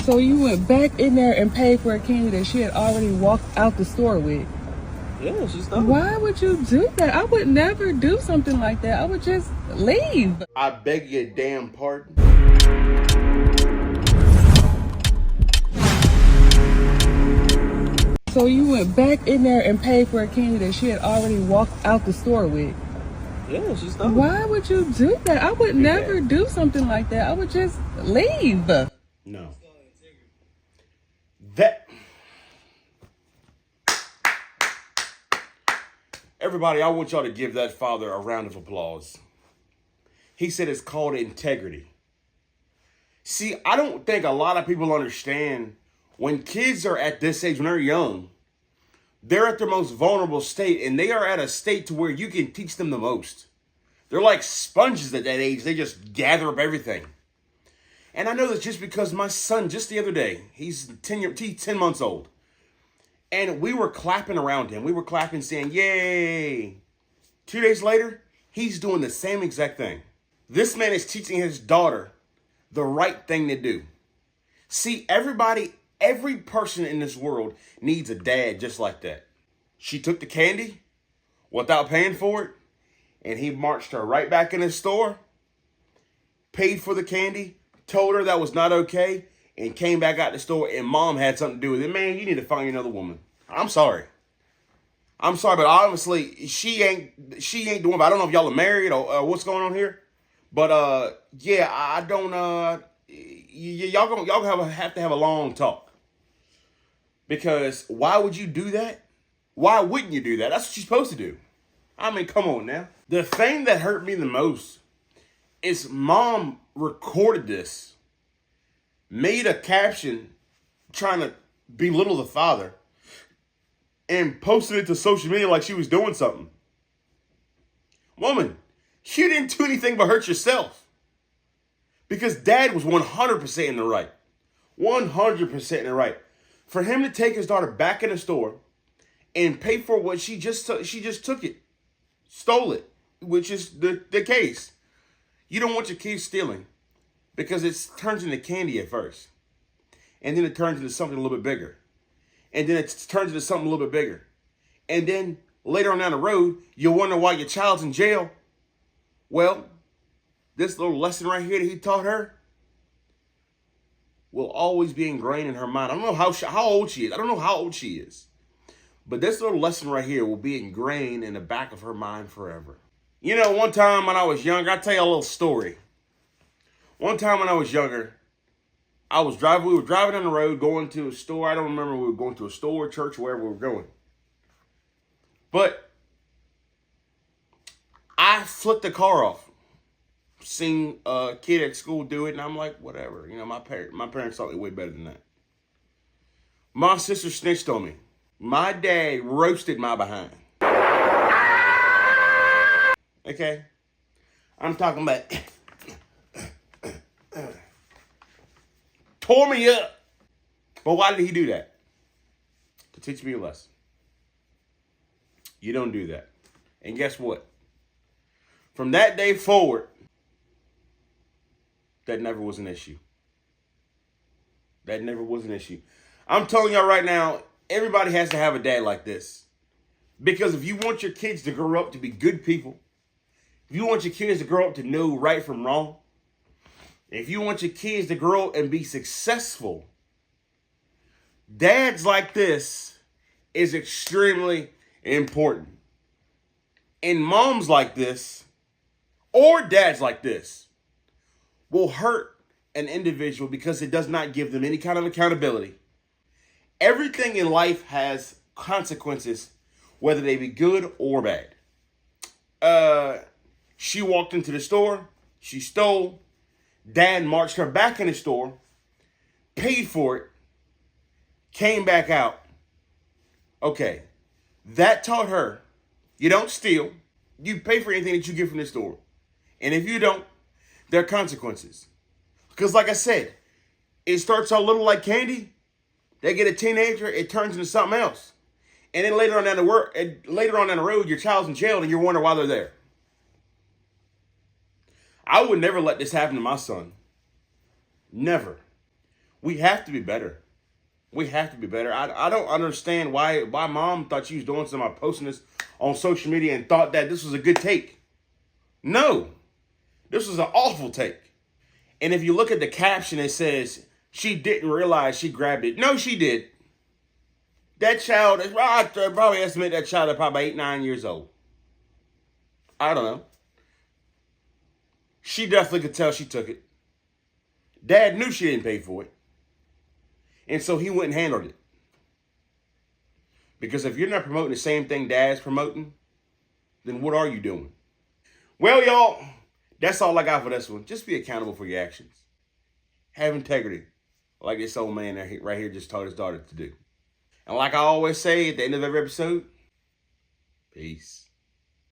So you went back in there and paid for a candy that she had already walked out the store with? Yeah, she stole it. Why would you do that? I would never do something like that. I would just leave. I beg your damn pardon. So you went back in there and paid for a candy that she had already walked out the store with? Yeah, she stole it. Why would you do that? I would never do something like that. I would just leave. No. That. Everybody, I want y'all to give that father a round of applause. He said it's called integrity. See, I don't think a lot of people understand when kids are at this age, when they're young, they're at their most vulnerable state, and they are at a state to where you can teach them the most. They're like sponges at that age. They just gather up everything. And I know this just because my son, just the other day, he's 10 months old. And we were clapping around him. We were clapping saying, yay. 2 days later, he's doing the same exact thing. This man is teaching his daughter the right thing to do. See, every person in this world needs a dad just like that. She took the candy without paying for it, and he marched her right back in his store, paid for the candy, told her that was not okay, and came back out the store, and mom had something to do with it. Man, you need to find another woman. I'm sorry, but obviously she ain't the one. I don't know if y'all are married or what's going on here, but yeah, I don't. Y'all gonna have to have a long talk, because why would you do that? Why wouldn't you do that? That's what you're supposed to do. I mean, come on now. The thing that hurt me the most is mom recorded this, made a caption trying to belittle the father, and posted it to social media like she was doing something. Woman, you didn't do anything but hurt yourself. Because dad was 100% in the right. 100% in the right. For him to take his daughter back in the store and pay for what she just took it. Stole it, which is the case. You don't want your kids stealing because it turns into candy at first. And then it turns into something a little bit bigger. And then it turns into something a little bit bigger. And then later on down the road, you'll wonder why your child's in jail. Well, this little lesson right here that he taught her will always be ingrained in her mind. I don't know how old she is. I don't know how old she is. But this little lesson right here will be ingrained in the back of her mind forever. You know, one time when I was younger, I'll tell you a little story. One time when I was younger, we were driving on the road going to a store. I don't remember if we were going to a store, church, wherever we were going. But I flipped the car off. Seen a kid at school do it, and I'm like, whatever. You know, my parents taught me way better than that. My sister snitched on me. My dad roasted my behind. Okay? I'm talking about tore me up. But why did he do that? To teach me a lesson. You don't do that. And guess what? From that day forward, that never was an issue. That never was an issue. I'm telling y'all right now, everybody has to have a dad like this. Because if you want your kids to grow up to be good people, if you want your kids to grow up to know right from wrong, if you want your kids to grow up and be successful, dads like this is extremely important. And moms like this, or dads like this, will hurt an individual because it does not give them any kind of accountability. Everything in life has consequences, whether they be good or bad. She walked into the store, she stole, dad marched her back in the store, paid for it, came back out. Okay, that taught her, you don't steal, you pay for anything that you get from the store. And if you don't, there are consequences. Because like I said, it starts out little like candy. They get a teenager, it turns into something else. And then later on down the road, your child's in jail and you're wondering why they're there. I would never let this happen to my son. Never. We have to be better. We have to be better. I don't understand why mom thought she was doing something by posting this on social media and thought that this was a good take. No, this was an awful take. And if you look at the caption, it says she didn't realize she grabbed it. No, she did. That child, I probably estimate that child is probably 8, 9 years old. I don't know. She definitely could tell she took it. Dad knew she didn't pay for it. And so he went and handled it. Because if you're not promoting the same thing Dad's promoting, then what are you doing? Well, y'all, that's all I got for this one. Just be accountable for your actions. Have integrity. Like this old man right here just taught his daughter to do. And like I always say at the end of every episode, peace.